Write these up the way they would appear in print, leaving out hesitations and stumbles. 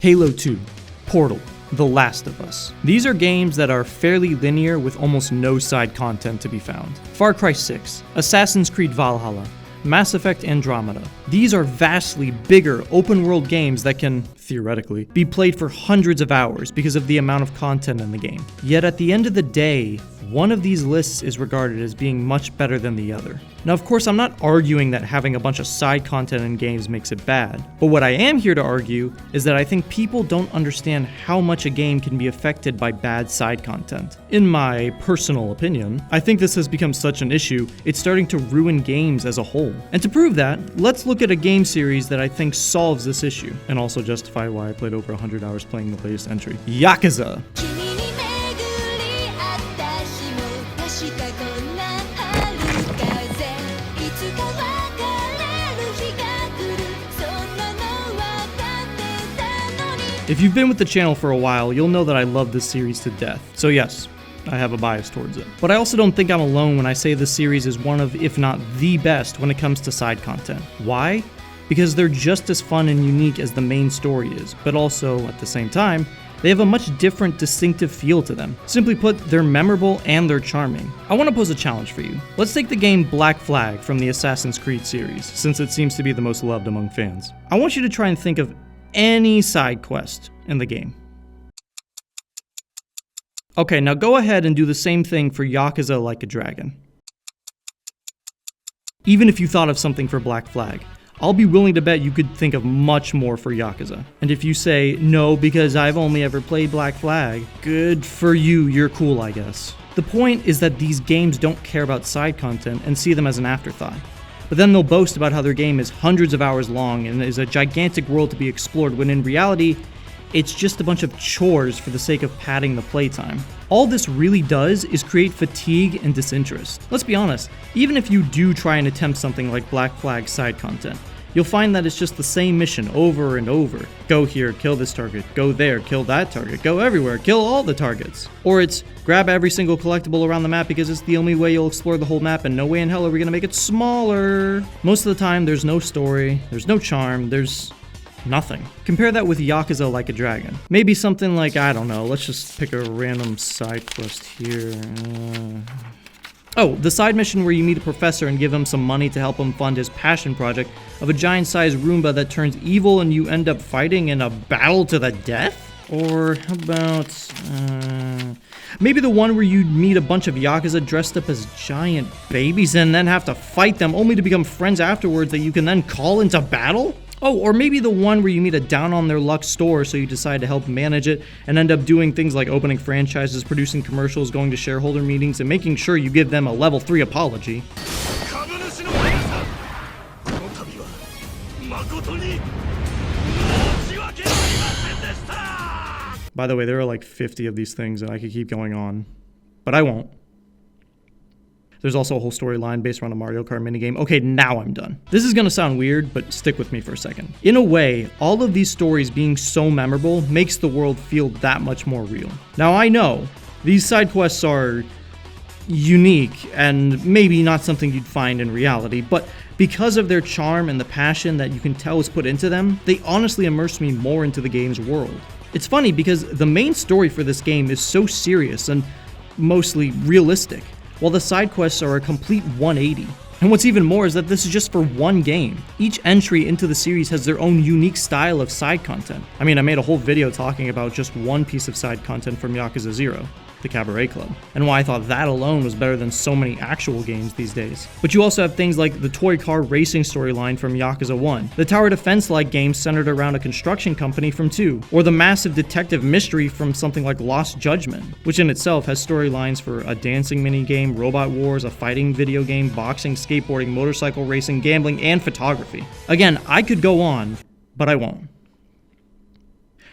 Halo 2, Portal, The Last of Us. These are games that are fairly linear with almost no side content to be found. Far Cry 6, Assassin's Creed Valhalla, Mass Effect Andromeda. These are vastly bigger open-world games that can, theoretically, be played for hundreds of hours because of the amount of content in the game. Yet at the end of the day, one of these lists is regarded as being much better than the other. Now, of course, I'm not arguing that having a bunch of side content in games makes it bad, but what I am here to argue is that I think people don't understand how much a game can be affected by bad side content. In my personal opinion, I think this has become such an issue, it's starting to ruin games as a whole. And to prove that, let's look at a game series that I think solves this issue, and also justify why I played over 100 hours playing the latest entry. Yakuza. If you've been with the channel for a while, you'll know that I love this series to death. So yes, I have a bias towards it. But I also don't think I'm alone when I say this series is one of, if not the best, when it comes to side content. Why? Because they're just as fun and unique as the main story is, but also, at the same time, they have a much different, distinctive feel to them. Simply put, they're memorable and they're charming. I want to pose a challenge for you. Let's take the game Black Flag from the Assassin's Creed series, since it seems to be the most loved among fans. I want you to try and think of any side quest in the game. Okay, now go ahead and do the same thing for Yakuza Like a Dragon. Even if you thought of something for Black Flag, I'll be willing to bet you could think of much more for Yakuza. And if you say, no, because I've only ever played Black Flag, good for you, you're cool, I guess. The point is that these games don't care about side content and see them as an afterthought. But then they'll boast about how their game is hundreds of hours long and is a gigantic world to be explored, when in reality, it's just a bunch of chores for the sake of padding the playtime. All this really does is create fatigue and disinterest. Let's be honest, even if you do try and attempt something like Black Flag side content, you'll find that it's just the same mission over and over. Go here, kill this target. Go there, kill that target. Go everywhere, kill all the targets. Or it's grab every single collectible around the map because it's the only way you'll explore the whole map and no way in hell are we gonna make it smaller. Most of the time, there's no story, there's no charm, there's nothing. Compare that with Yakuza Like a Dragon. Maybe something like, I don't know, let's just pick a random side quest here. Oh, the side mission where you meet a professor and give him some money to help him fund his passion project of a giant-sized Roomba that turns evil and you end up fighting in a battle to the death? Or how about, maybe the one where you meet a bunch of Yakuza dressed up as giant babies and then have to fight them only to become friends afterwards that you can then call into battle? Oh, or maybe the one where you meet a down-on-their-luck store so you decide to help manage it and end up doing things like opening franchises, producing commercials, going to shareholder meetings, and making sure you give them a level 3 apology. By the way, there are like 50 of these things and I could keep going on, but I won't. There's also a whole storyline based around a Mario Kart minigame. Okay, now I'm done. This is gonna sound weird, but stick with me for a second. In a way, all of these stories being so memorable makes the world feel that much more real. Now I know, these side quests are unique and maybe not something you'd find in reality, but because of their charm and the passion that you can tell is put into them, they honestly immerse me more into the game's world. It's funny because the main story for this game is so serious and mostly realistic, while the side quests are a complete 180. And what's even more is that this is just for one game. Each entry into the series has their own unique style of side content. I mean, I made a whole video talking about just one piece of side content from Yakuza 0, the Cabaret Club, and why I thought that alone was better than so many actual games these days. But you also have things like the toy car racing storyline from Yakuza 1, the tower defense-like game centered around a construction company from 2, or the massive detective mystery from something like Lost Judgment, which in itself has storylines for a dancing minigame, robot wars, a fighting video game, boxing, skateboarding, motorcycle racing, gambling, and photography. Again, I could go on, but I won't.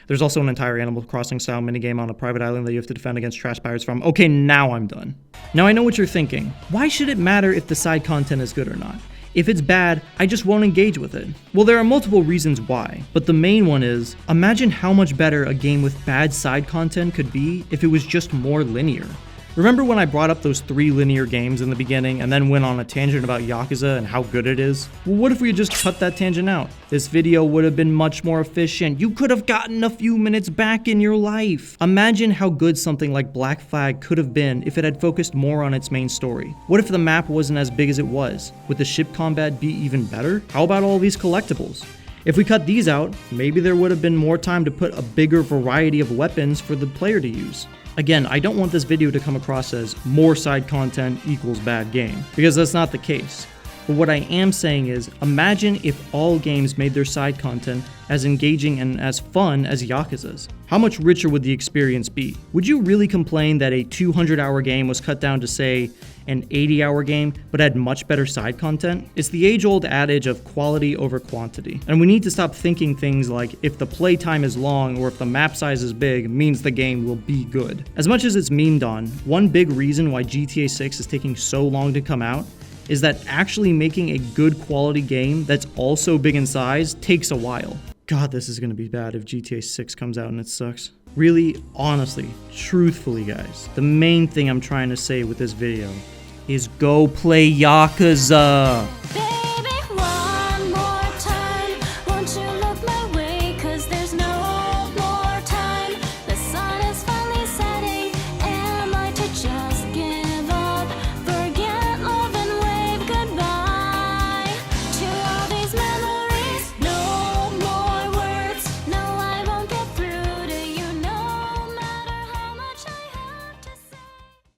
There's also an entire Animal Crossing style minigame on a private island that you have to defend against trash pirates from. Okay, now I'm done. Now I know what you're thinking. Why should it matter if the side content is good or not? If it's bad, I just won't engage with it. Well, there are multiple reasons why, but the main one is, imagine how much better a game with bad side content could be if it was just more linear. Remember when I brought up those 3 linear games in the beginning and then went on a tangent about Yakuza and how good it is? Well, what if we had just cut that tangent out? This video would have been much more efficient. You could have gotten a few minutes back in your life. Imagine how good something like Black Flag could have been if it had focused more on its main story. What if the map wasn't as big as it was? Would the ship combat be even better? How about all these collectibles? If we cut these out, maybe there would have been more time to put a bigger variety of weapons for the player to use. Again, I don't want this video to come across as more side content equals bad game, because that's not the case. But what I am saying is, imagine if all games made their side content as engaging and as fun as Yakuza's. How much richer would the experience be? Would you really complain that a 200-hour game was cut down to, say, an 80-hour game, but had much better side content? It's the age-old adage of quality over quantity. And we need to stop thinking things like if the playtime is long or if the map size is big means the game will be good. As much as it's memed on, one big reason why GTA 6 is taking so long to come out is that actually making a good quality game that's also big in size takes a while. God, this is gonna be bad if GTA 6 comes out and it sucks. Really, honestly, truthfully guys, the main thing I'm trying to say with this video is go play Yakuza!